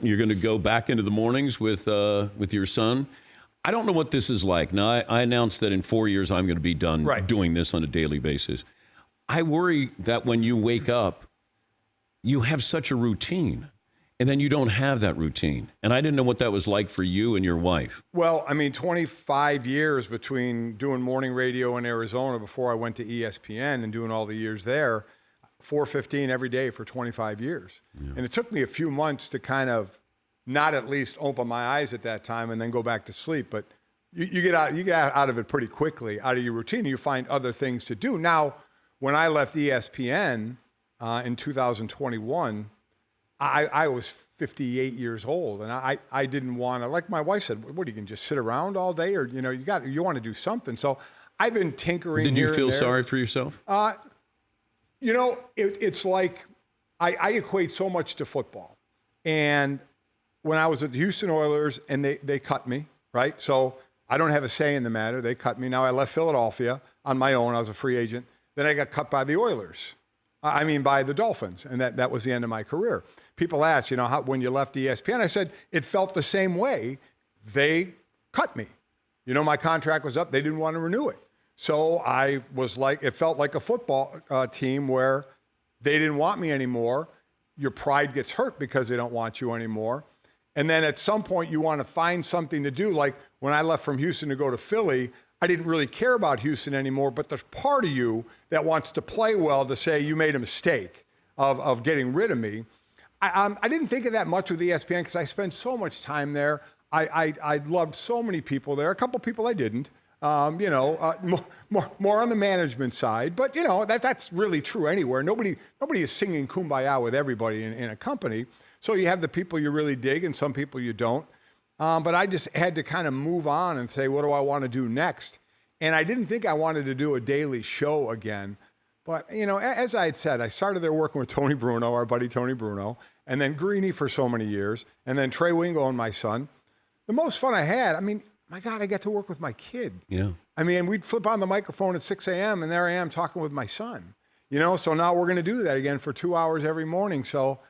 You're going to go back into the mornings with your son. I don't know what this is like. Now, I announced that in 4 years I'm going to be done doing this on a daily basis. I worry that when you wake up, you have such a routine, and then you don't have that routine. And I didn't know what that was like for you and your wife. Well, I mean, 25 years between doing morning radio in Arizona before I went to ESPN and doing all the years there, 4:15 every day for 25 years. Yeah. And it took me a few months to kind of not at least open my eyes at that time and then go back to sleep. But you get out of it pretty quickly, out of your routine. You find other things to do. Now, when I left ESPN in 2021, I was 58 years old, and I didn't want to, like my wife said, what, you can just sit around all day, or, you want to do something. So I've been tinkering here and there. Did you feel sorry for yourself? It's like I equate so much to football. And when I was at the Houston Oilers, and they cut me, right? So I don't have a say in the matter. They cut me. Now I left Philadelphia on my own. I was a free agent. Then I got cut by the Oilers. By the Dolphins, and that was the end of my career. People ask, when you left ESPN, I said, it felt the same way. They cut me. My contract was up. They didn't want to renew it. So I was like, it felt like a football team where they didn't want me anymore. Your pride gets hurt because they don't want you anymore. And then at some point you want to find something to do. Like when I left from Houston to go to Philly, I didn't really care about Houston anymore, but there's part of you that wants to play well to say you made a mistake of getting rid of me. I didn't think of that much with ESPN because I spent so much time there. I loved so many people there. A couple people I didn't, more on the management side. But, that's really true anywhere. Nobody is singing Kumbaya with everybody in a company. So you have the people you really dig and some people you don't. But I just had to kind of move on and say, what do I want to do next? And I didn't think I wanted to do a daily show again. But, as I had said, I started there working with Tony Bruno, our buddy Tony Bruno, and then Greeny for so many years, and then Trey Wingo and my son. The most fun I had, my God, I get to work with my kid. Yeah. We'd flip on the microphone at 6 a.m., and there I am talking with my son. So now we're going to do that again for 2 hours every morning. So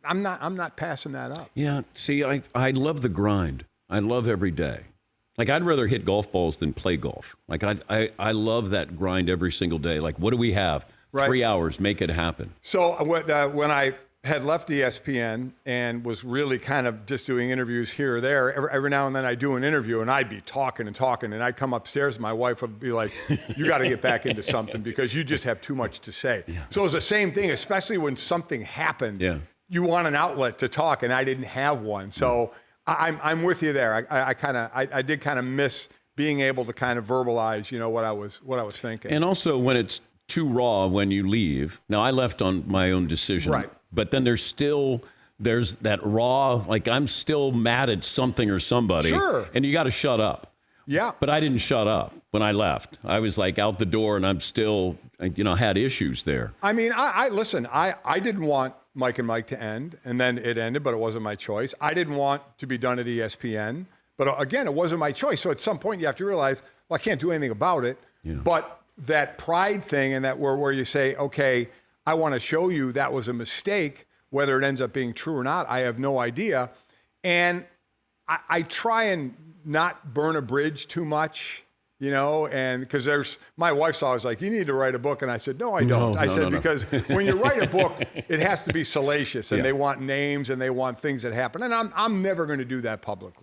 I'm not passing that up. Yeah. See, I love the grind. I love every day. Like, I'd rather hit golf balls than play golf. Like, I love that grind every single day. Like, what do we have? Right. 3 hours, make it happen. So when I had left ESPN and was really kind of just doing interviews here or there, every now and then I'd do an interview and I'd be talking, and I'd come upstairs and my wife would be like, you got to get back into something because you just have too much to say. Yeah. So it was the same thing, especially when something happened. Yeah. You want an outlet to talk, and I didn't have one. So I'm with you there. I did kind of miss being able to kind of verbalize, what I was thinking. And also when it's too raw when you leave. Now, I left on my own decision. Right. But then there's that raw, like I'm still mad at something or somebody. Sure. And you got to shut up. Yeah. But I didn't shut up when I left. I was like out the door, and I'm still, had issues there. Listen, I didn't want Mike and Mike to end, and then it ended, but it wasn't my choice. I didn't want to be done at ESPN, but again, it wasn't my choice. So at some point you have to realize, well, I can't do anything about it. Yeah. But that pride thing, and that where you say, okay, I want to show you that was a mistake, whether it ends up being true or not, I have no idea. And I try and not burn a bridge too much, and because my wife's always like, you need to write a book. And I said, no, I don't. I said, because when you write a book, it has to be salacious, and they want names and they want things that happen. And I'm never going to do that publicly.